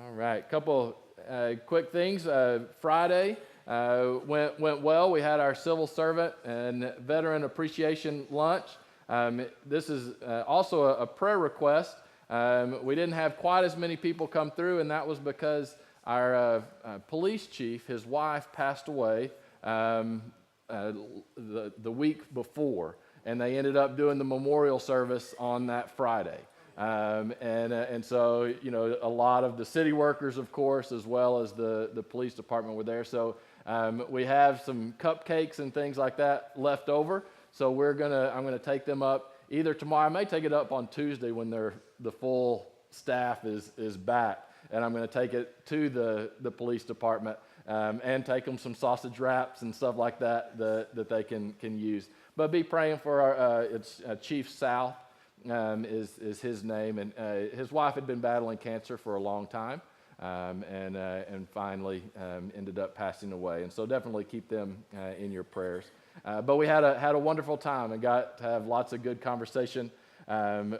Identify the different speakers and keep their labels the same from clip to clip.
Speaker 1: All right, couple quick things. Friday went well. We had our civil servant and veteran appreciation lunch. This is also a prayer request. We didn't have quite as many people come through, and that was because our police chief, his wife, passed away the week before, and they ended up doing the memorial service on that Friday. And so, a lot of the city workers, of course, as well as the police department were there. So we have some cupcakes and things like that left over. So I'm gonna take them up either tomorrow. I may take it up on Tuesday when the full staff is back, and I'm gonna take it to the police department and take them some sausage wraps and stuff like that they can use. But be praying for it's Chief South. Is his name, and his wife had been battling cancer for a long time, and finally ended up passing away. And so definitely keep them in your prayers. But we had a wonderful time and got to have lots of good conversation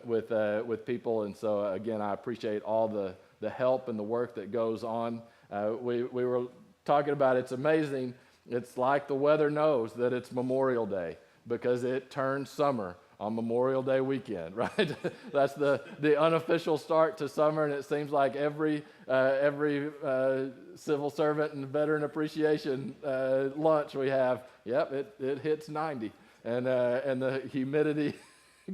Speaker 1: with people. And so again, I appreciate all the help and the work that goes on. We were talking about it's amazing. It's like the weather knows that it's Memorial Day because it turns summer on Memorial Day weekend, right? That's the unofficial start to summer, and it seems like every civil servant and veteran appreciation lunch we have, it hits 90, and the humidity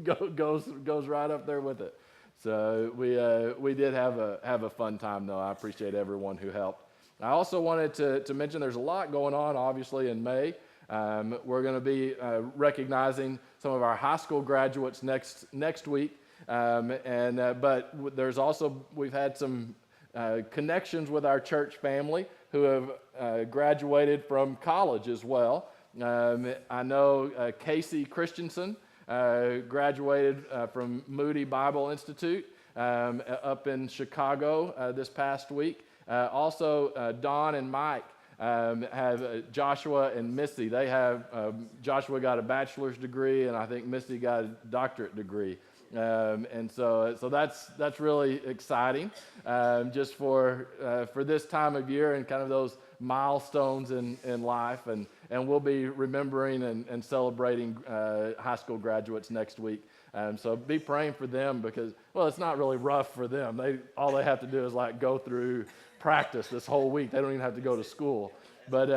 Speaker 1: goes right up there with it. So we did have a fun time though. I appreciate everyone who helped. I also wanted to mention there's a lot going on, obviously, in May. We're going to be recognizing some of our high school graduates next week, but there's also we've had some connections with our church family who have graduated from college as well. I know Casey Christensen graduated from Moody Bible Institute up in Chicago this past week. Also, Don and Mike have Joshua and Missy. They have Joshua got a bachelor's degree, and I think Missy got a doctorate degree. And so that's really exciting, just for this time of year and kind of those milestones in life. And we'll be remembering and celebrating high school graduates next week. So be praying for them because, well, it's not really rough for them. All they have to do is go through practice this whole week. They don't even have to go to school. But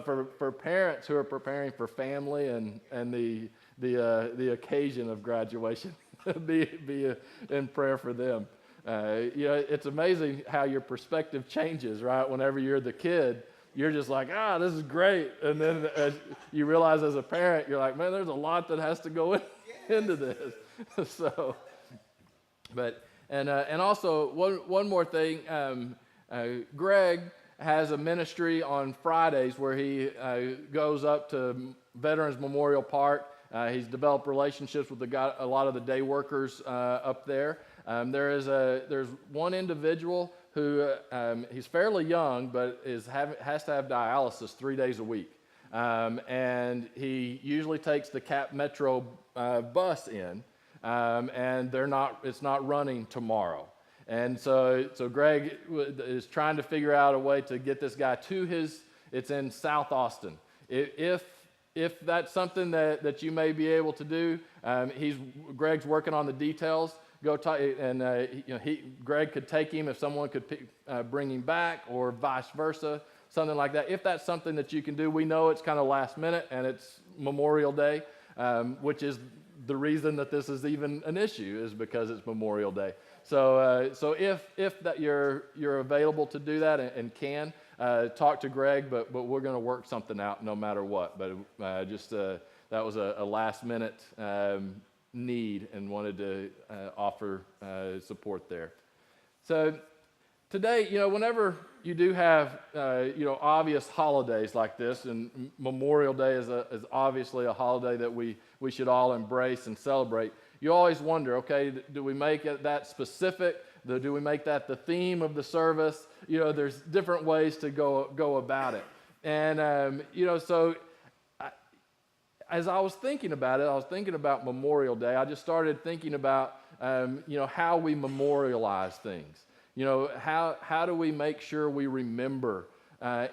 Speaker 1: for parents who are preparing for family and the occasion of graduation, be in prayer for them. It's amazing how your perspective changes, right? Whenever you're the kid, you're just like, this is great. And then as you realize as a parent, you're like, man, there's a lot that has to go into this. So, and also one more thing, Greg has a ministry on Fridays where he goes up to Veterans Memorial Park. He's developed relationships with a lot of the day workers up there. There's one individual who he's fairly young, but has to have dialysis 3 days a week, and he usually takes the Cap Metro bus in, and it's not running tomorrow. And so Greg is trying to figure out a way to get this guy to it's in South Austin. If that's something that you may be able to do, Greg's working on the details. Go talk, and Greg could take him if someone could bring him back, or vice versa, something like that. If that's something that you can do, we know it's kind of last minute and it's Memorial Day, which is the reason that this is even an issue is because it's Memorial Day. So if that you're available to do that and can talk to Greg, but we're going to work something out no matter what. But that was a last minute need and wanted to offer support there. So today, whenever you do have obvious holidays like this, and Memorial Day is obviously a holiday that we should all embrace and celebrate. You always wonder, okay, do we make it that specific? Do we make that the theme of the service? There's different ways to go about it. And so as I was thinking about it, I was thinking about Memorial Day. I just started thinking about how we memorialize things. How do we make sure we remember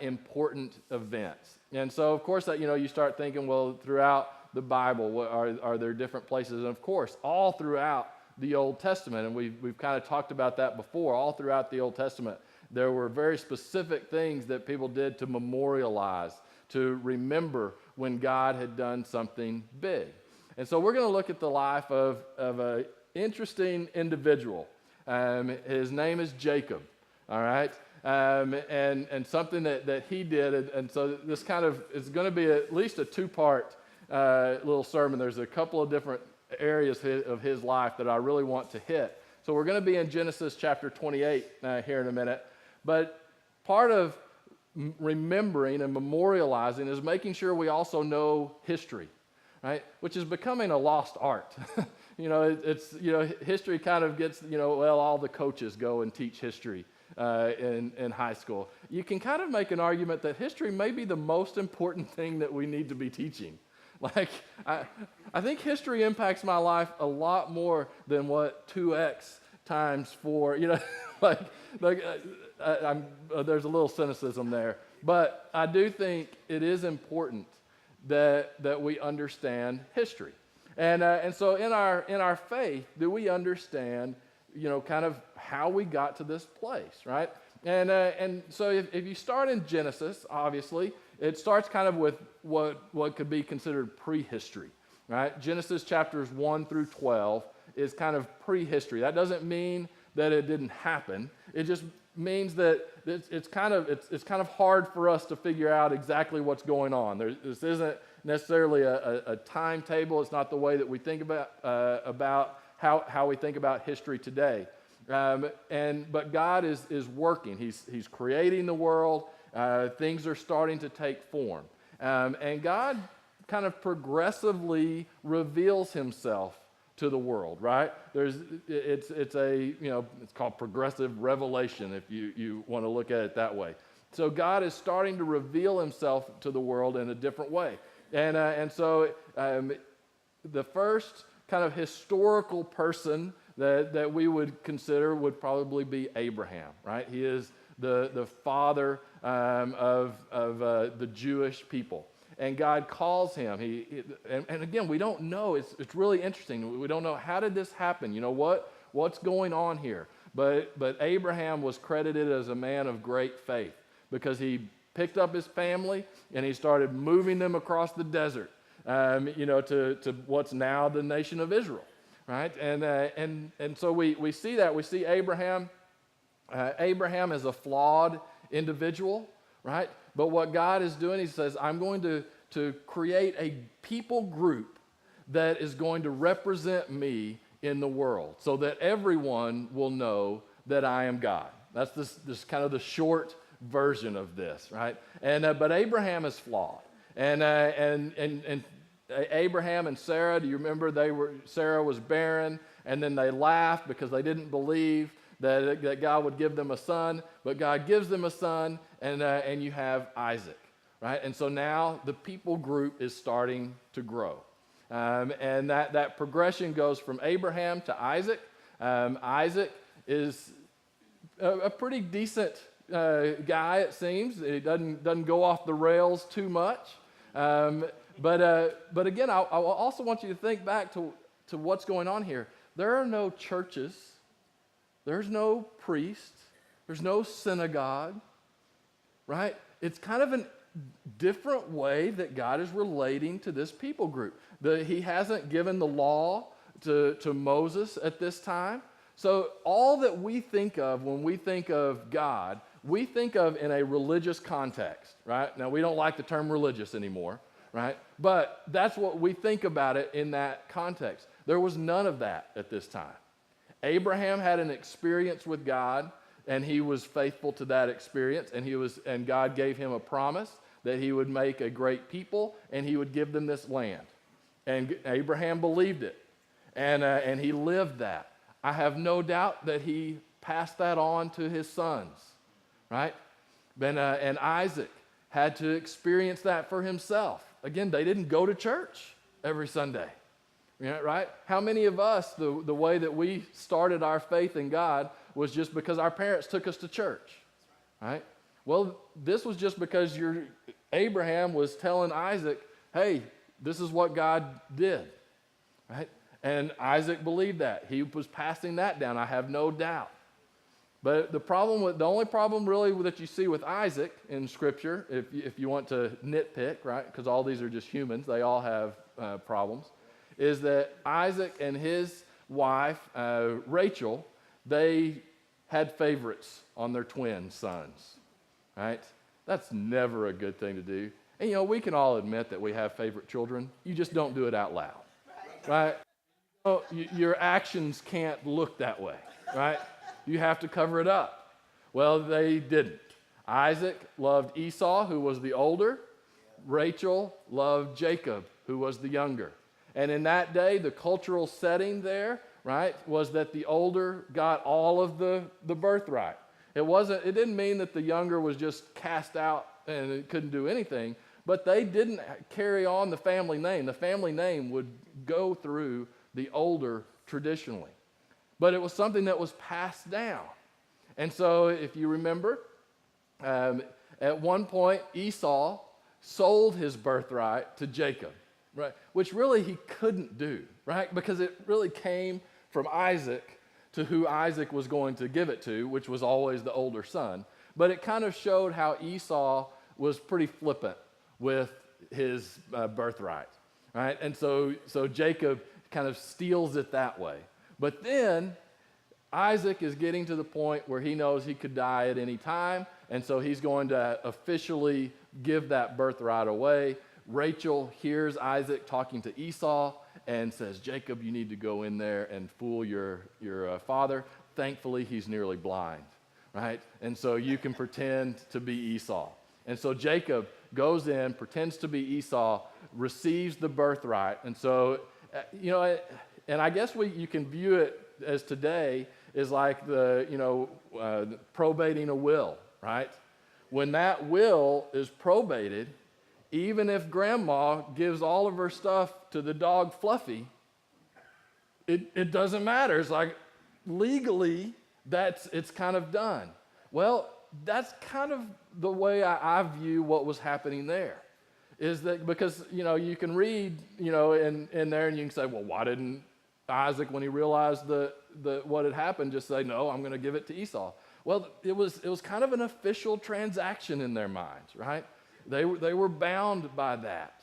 Speaker 1: important events? And so, of course, you start thinking, well, throughout the Bible, are there different places? And of course, all throughout the Old Testament, and we've kind of talked about that before, all throughout the Old Testament, there were very specific things that people did to memorialize, to remember when God had done something big. And so we're going to look at the life of an interesting individual. His name is Jacob, all right? And something that he did, and so this kind of is going to be at least a two-part little sermon. There's a couple of different areas of his life that I really want to hit. So we're going to be in Genesis chapter 28 here in a minute. But part of remembering and memorializing is making sure we also know history, right? Which is becoming a lost art. History kind of gets, all the coaches go and teach history in high school. You can kind of make an argument that history may be the most important thing that we need to be teaching. Like, I think history impacts my life a lot more than what 2x times 4, there's a little cynicism there. But I do think it is important that we understand history. And so in our faith, do we understand, kind of how we got to this place, right? And so if you start in Genesis, obviously, it starts kind of with what could be considered prehistory, right? Genesis chapters 1 through 12 is kind of prehistory. That doesn't mean that it didn't happen. It just means that it's kind of hard for us to figure out exactly what's going on. This isn't necessarily a timetable. It's not the way that we think about how we think about history today. But God is working. He's creating the world. Things are starting to take form. And God kind of progressively reveals himself to the world, right? It's called progressive revelation, if you want to look at it that way. So God is starting to reveal himself to the world in a different way. And so the first kind of historical person that we would consider would probably be Abraham, right? He is the father of the Jewish people. And God calls him. And again, we don't know. It's really interesting. We don't know, how did this happen? What's going on here? But Abraham was credited as a man of great faith because he picked up his family and he started moving them across the desert, to what's now the nation of Israel, right? And so we see that. We see Abraham. Abraham is a flawed individual, right? But what God is doing, he says, I'm going to create a people group that is going to represent me in the world so that everyone will know that I am God. That's this kind of the short version of this, right? But Abraham is flawed. And Abraham and Sarah, do you remember Sarah was barren, and then they laughed because they didn't believe that God would give them a son, but God gives them a son, and you have Isaac, right? And so now the people group is starting to grow. And that progression goes from Abraham to Isaac. Isaac is a pretty decent guy, it seems. He doesn't go off the rails too much. But again, I also want you to think back to what's going on here. There are no churches. There's no priest. There's no synagogue, right? It's kind of a different way that God is relating to this people group. He hasn't given the law to Moses at this time. So all that we think of when we think of God, we think of in a religious context, right? Now, we don't like the term religious anymore, right? But that's what we think about it in that context. There was none of that at this time. Abraham had an experience with God, and he was faithful to that experience, and God gave him a promise that he would make a great people, and he would give them this land. And Abraham believed it, and he lived that. I have no doubt that he passed that on to his sons, right? And Isaac had to experience that for himself. Again, they didn't go to church every Sunday. Right? How many of us, the way that we started our faith in God was just because our parents took us to church, right? Well, this was just because Abraham was telling Isaac, hey, this is what God did, right? And Isaac believed that. He was passing that down, I have no doubt. But the only problem really that you see with Isaac in Scripture, if you want to nitpick, right, because all these are just humans, they all have problems, is that Isaac and his wife, Rachel, they had favorites on their twin sons, right? That's never a good thing to do. And, we can all admit that we have favorite children. You just don't do it out loud, right? Your actions can't look that way, right? You have to cover it up. Well, they didn't. Isaac loved Esau, who was the older. Rachel loved Jacob, who was the younger. And in that day, the cultural setting there, right, was that the older got all of the birthright. It didn't mean that the younger was just cast out and couldn't do anything, but they didn't carry on the family name. The family name would go through the older traditionally. But it was something that was passed down. And so if you remember, at one point Esau sold his birthright to Jacob, right? Which really he couldn't do, right? Because it really came from Isaac to who Isaac was going to give it to, which was always the older son. But it kind of showed how Esau was pretty flippant with his birthright, right? And so Jacob kind of steals it that way. But then Isaac is getting to the point where he knows he could die at any time, and so he's going to officially give that birthright away. Rachel hears Isaac talking to Esau and says, Jacob, you need to go in there and fool your father. Thankfully, he's nearly blind, right? And so you can pretend to be Esau. And so Jacob goes in, pretends to be Esau, receives the birthright. And so, and I guess you can view it as today is like probating a will, right? When that will is probated, even if grandma gives all of her stuff to the dog Fluffy, it doesn't matter. It's like legally it's kind of done. Well, that's kind of the way I view what was happening there. Is that because, you can read, in there and you can say, well, why didn't Isaac, when he realized what had happened, just say, no, I'm going to give it to Esau? Well, it was kind of an official transaction in their minds, right? They were bound by that.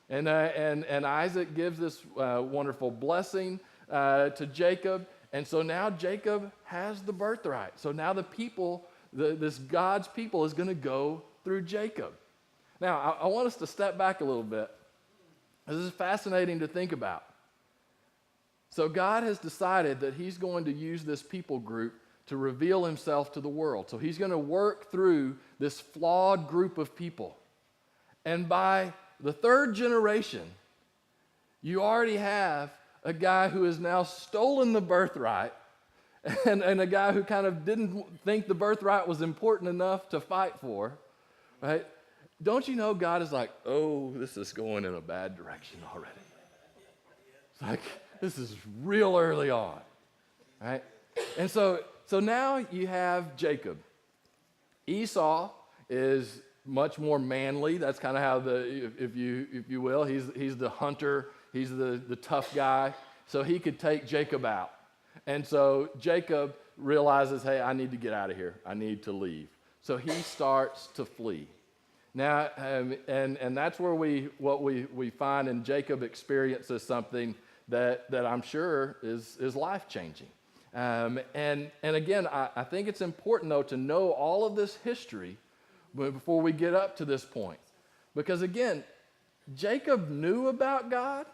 Speaker 1: And Isaac gives this wonderful blessing to Jacob. And so now Jacob has the birthright. So now the people, this God's people is going to go through Jacob. Now, I want us to step back a little bit. This is fascinating to think about. So God has decided that he's going to use this people group to reveal himself to the world. So he's going to work through this flawed group of people. And by the third generation, you already have a guy who has now stolen the birthright and a guy who kind of didn't think the birthright was important enough to fight for, right? Don't you know God is like, oh, this is going in a bad direction already. It's like, this is real early on, right? And so now you have Jacob. Esau is much more manly. That's kind of how if you will, he's the hunter. He's the tough guy. So he could take Jacob out. And so Jacob realizes, hey, I need to get out of here. I need to leave. So he starts to flee. Now, and that's where what we find, and Jacob experiences something that I'm sure is life-changing. And again, I think it's important, though, to know all of this history before we get up to this point. Because again, Jacob knew about God,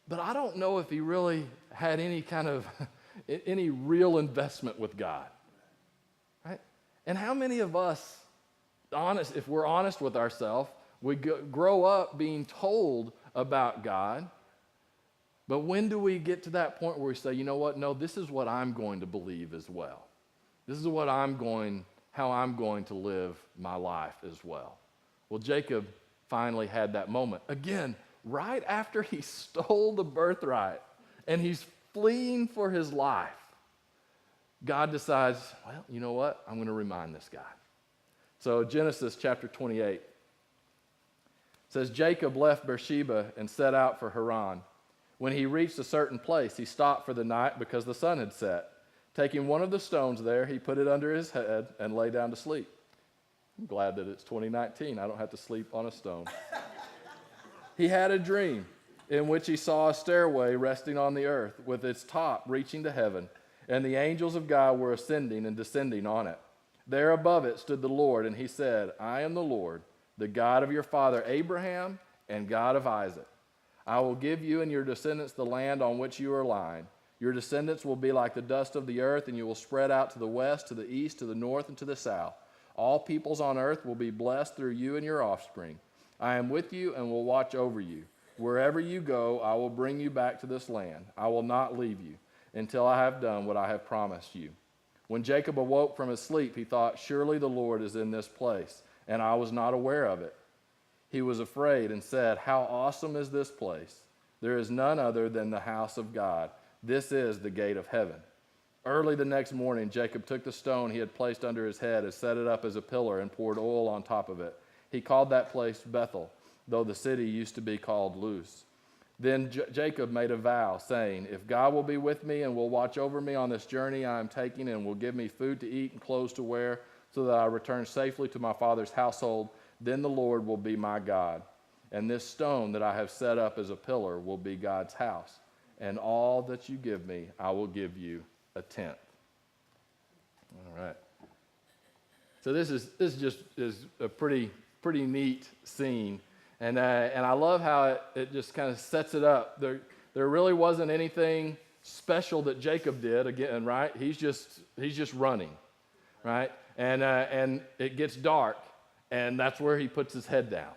Speaker 1: but I don't know if he really had any kind of, any real investment with God, right? And how many of us, if we're honest with ourselves, we grow up being told about God, but when do we get to that point where we say, you know what, no, this is what I'm going to believe as well. This is what how I'm going to live my life as well. Well, Jacob finally had that moment. Again, right after he stole the birthright and he's fleeing for his life. God decides, well, you know what? I'm going to remind this guy. So Genesis chapter 28 says, Jacob left Beersheba and set out for Haran. When he reached a certain place, he stopped for the night because the sun had set. Taking one of the stones there, he put it under his head and lay down to sleep. I'm glad that it's 2019. I don't have to sleep on a stone. He had a dream in which he saw a stairway resting on the earth with its top reaching to heaven, and the angels of God were ascending and descending on it. There above it stood the Lord, and he said, I am the Lord, the God of your father Abraham and God of Isaac. I will give you and your descendants the land on which you are lying. Your descendants will be like the dust of the earth, and you will spread out to the west, to the east, to the north, and to the south. All peoples on earth will be blessed through you and your offspring. I am with you and will watch over you. Wherever you go, I will bring you back to this land. I will not leave you until I have done what I have promised you. When Jacob awoke from his sleep, he thought, surely the Lord is in this place, and I was not aware of it. He was afraid and said, how awesome is this place? There is none other than the house of God. This is the gate of heaven. Early the next morning, Jacob took the stone he had placed under his head and set it up as a pillar and poured oil on top of it. He called that place Bethel, though the city used to be called Luz. Then Jacob made a vow, saying, if God will be with me and will watch over me on this journey I am taking and will give me food to eat and clothes to wear so that I return safely to my father's household, then the Lord will be my God. And this stone that I have set up as a pillar will be God's house. And all that you give me, I will give you a tenth. All right. So this is a pretty neat scene, and I love how it just kind of sets it up. There really wasn't anything special that Jacob did again, right? He's just running, right? And it gets dark, and that's where he puts his head down.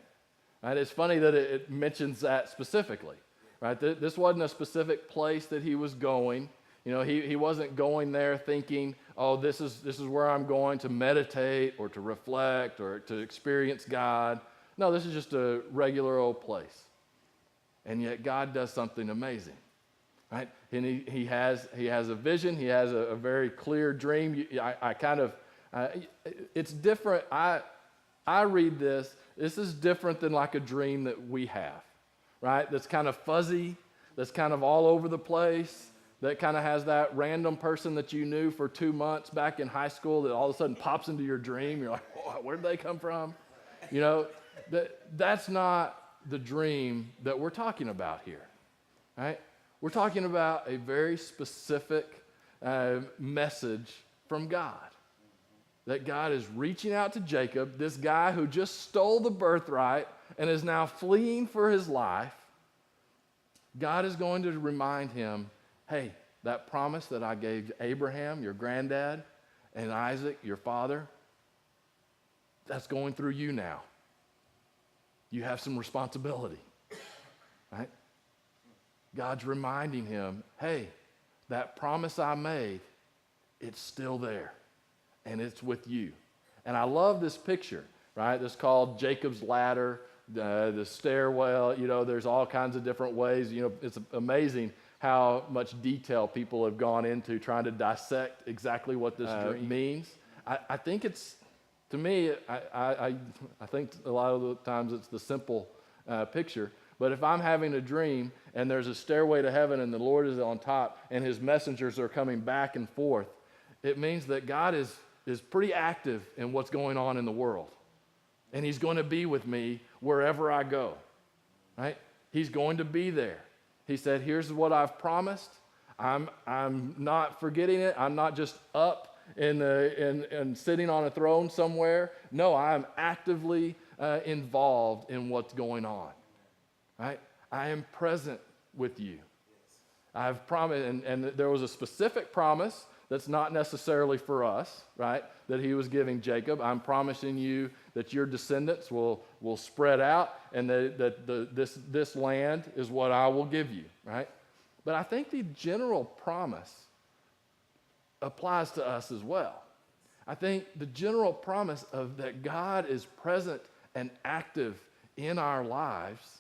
Speaker 1: Right? It's funny that it mentions that specifically. Right? This wasn't a specific place that he was going. You know, he wasn't going there thinking, oh, this is where I'm going to meditate or to reflect or to experience God. No, this is just a regular old place. And yet God does something amazing. Right? And he has a vision. He has a very clear dream. It's different. I read this. This is different than like a dream that we have. Right? That's kind of fuzzy, that's kind of all over the place, that kind of has that random person that you knew for 2 months back in high school that all of a sudden pops into your dream. You're like, oh, where did they come from? You know, that's not the dream that we're talking about here, right? We're talking about a very specific message from God. That God is reaching out to Jacob, this guy who just stole the birthright and is now fleeing for his life. God is going to remind him, hey, that promise that I gave Abraham, your granddad, and Isaac, your father, that's going through you now. You have some responsibility, right? God's reminding him, hey, that promise I made, it's still there, and it's with you. And I love this picture, right? It's called Jacob's ladder. The stairwell, you know, there's all kinds of different ways. You know, it's amazing how much detail people have gone into trying to dissect exactly what this dream means. I think it's, to me, I think a lot of the times it's the simple picture. But if I'm having a dream and there's a stairway to heaven and the Lord is on top and his messengers are coming back and forth, it means that God is pretty active in what's going on in the world. And he's going to be with me wherever I go, right? He's going to be there. He said, here's what I've promised. I'm not forgetting it. I'm not just up and sitting on a throne somewhere. No, I'm actively involved in what's going on, right? I am present with you. I've promised, and there was a specific promise that's not necessarily for us, right, that he was giving Jacob. I'm promising you that your descendants will spread out and that this land is what I will give you, right? But I think the general promise applies to us as well. I think the general promise of that God is present and active in our lives,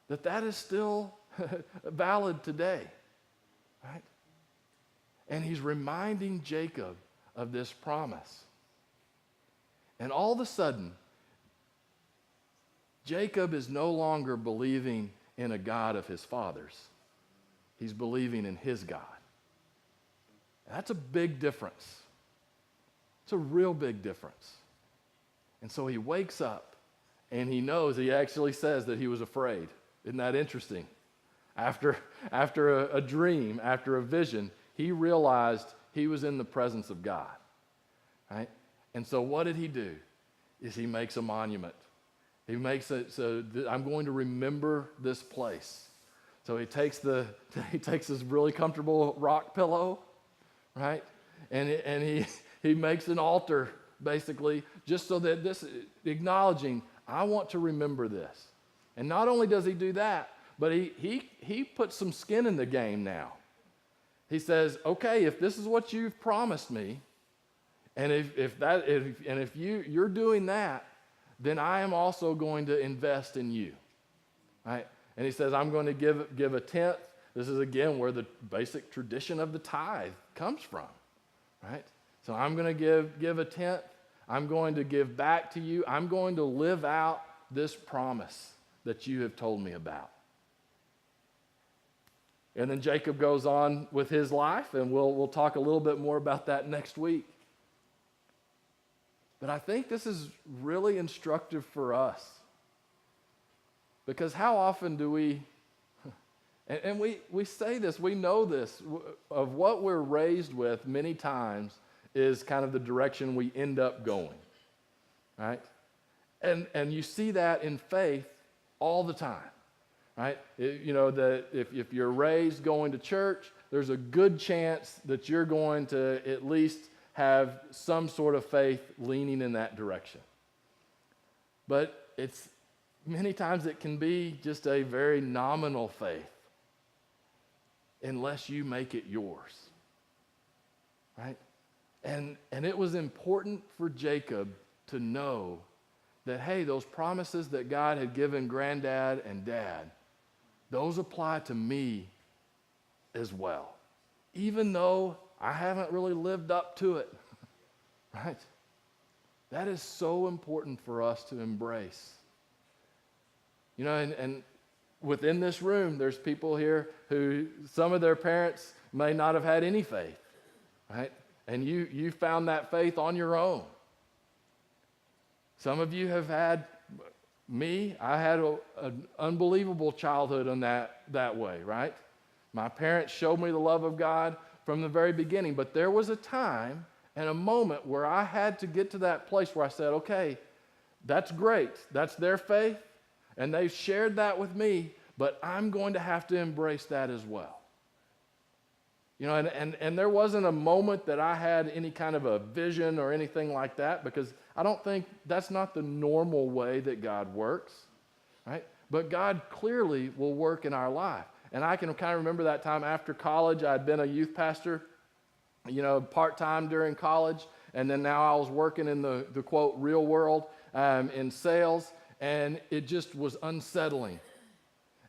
Speaker 1: that is still valid today, right? And he's reminding Jacob of this promise. And all of a sudden, Jacob is no longer believing in a God of his fathers. He's believing in his God. That's a big difference. It's a real big difference. And so he wakes up and he knows, he actually says that he was afraid. Isn't that interesting? After a dream, after a vision, he realized he was in the presence of God. Right? And so what did he do? Is he makes a monument. He makes it so that I'm going to remember this place. So he takes this really comfortable rock pillow, right? And he makes an altar, basically, just so that this, acknowledging, I want to remember this. And not only does he do that, but he puts some skin in the game now. He says, okay, if this is what you've promised me, and if you're doing that, then I am also going to invest in you, right? And he says, I'm going to give a tenth. This is, again, where the basic tradition of the tithe comes from, right? So I'm going to give a tenth. I'm going to give back to you. I'm going to live out this promise that you have told me about. And then Jacob goes on with his life, and we'll talk a little bit more about that next week. But I think this is really instructive for us. Because how often do we, and we say this, we know this, of what we're raised with many times is kind of the direction we end up going, right? And you see that in faith all the time, right? That if you're raised going to church, there's a good chance that you're going to at least have some sort of faith leaning in that direction. But many times it can be just a very nominal faith unless you make it yours, right? And it was important for Jacob to know that, hey, those promises that God had given granddad and dad, those apply to me as well, even though I haven't really lived up to it, right? That is so important for us to embrace. And within this room, there's people here who some of their parents may not have had any faith, right? And you found that faith on your own. Some of you have had I had an unbelievable childhood in that way, right? My parents showed me the love of God from the very beginning, but there was a time and a moment where I had to get to that place where I said, okay, that's great. That's their faith, and they've shared that with me, but I'm going to have to embrace that as well. And there wasn't a moment that I had any kind of a vision or anything like that, because I don't think that's not the normal way that God works, right? But God clearly will work in our life. And I can kind of remember that time after college. I'd been a youth pastor, part-time during college, and then now I was working in the quote, real world in sales, and it just was unsettling.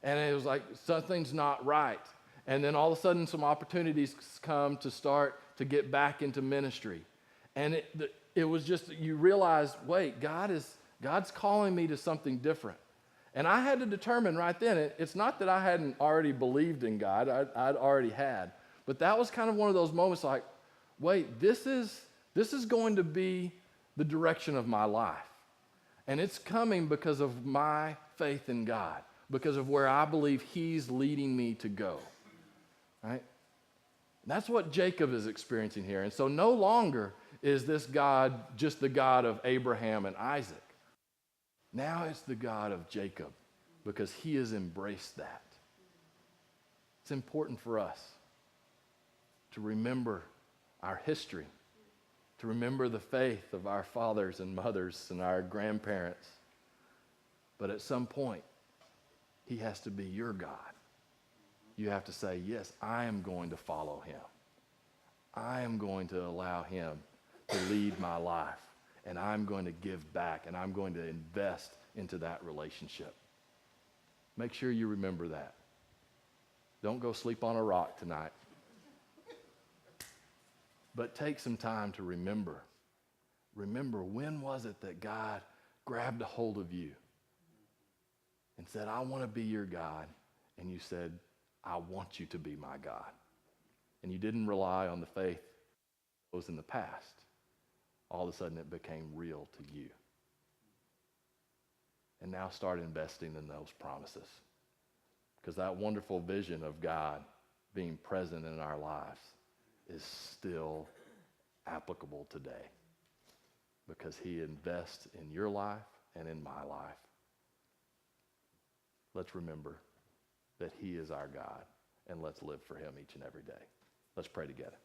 Speaker 1: And it was like, something's not right. And then all of a sudden, some opportunities come to start to get back into ministry. And it was just, you realize, wait, God's calling me to something different. And I had to determine right then, it's not that I hadn't already believed in God, I'd already had. But that was kind of one of those moments like, wait, this is going to be the direction of my life. And it's coming because of my faith in God, because of where I believe He's leading me to go. Right? That's what Jacob is experiencing here. And so no longer is this God just the God of Abraham and Isaac. Now it's the God of Jacob, because he has embraced that. It's important for us to remember our history, to remember the faith of our fathers and mothers and our grandparents. But at some point, he has to be your God. You have to say, yes, I am going to follow him. I am going to allow him to lead my life. And I'm going to give back, and I'm going to invest into that relationship. Make sure you remember that. Don't go sleep on a rock tonight. But take some time to remember. Remember, when was it that God grabbed a hold of you and said, I want to be your God? And you said, I want you to be my God. And you didn't rely on the faith that was in the past. All of a sudden it became real to you. And now start investing in those promises. Because that wonderful vision of God being present in our lives is still applicable today. Because he invests in your life and in my life. Let's remember that he is our God, and let's live for him each and every day. Let's pray together.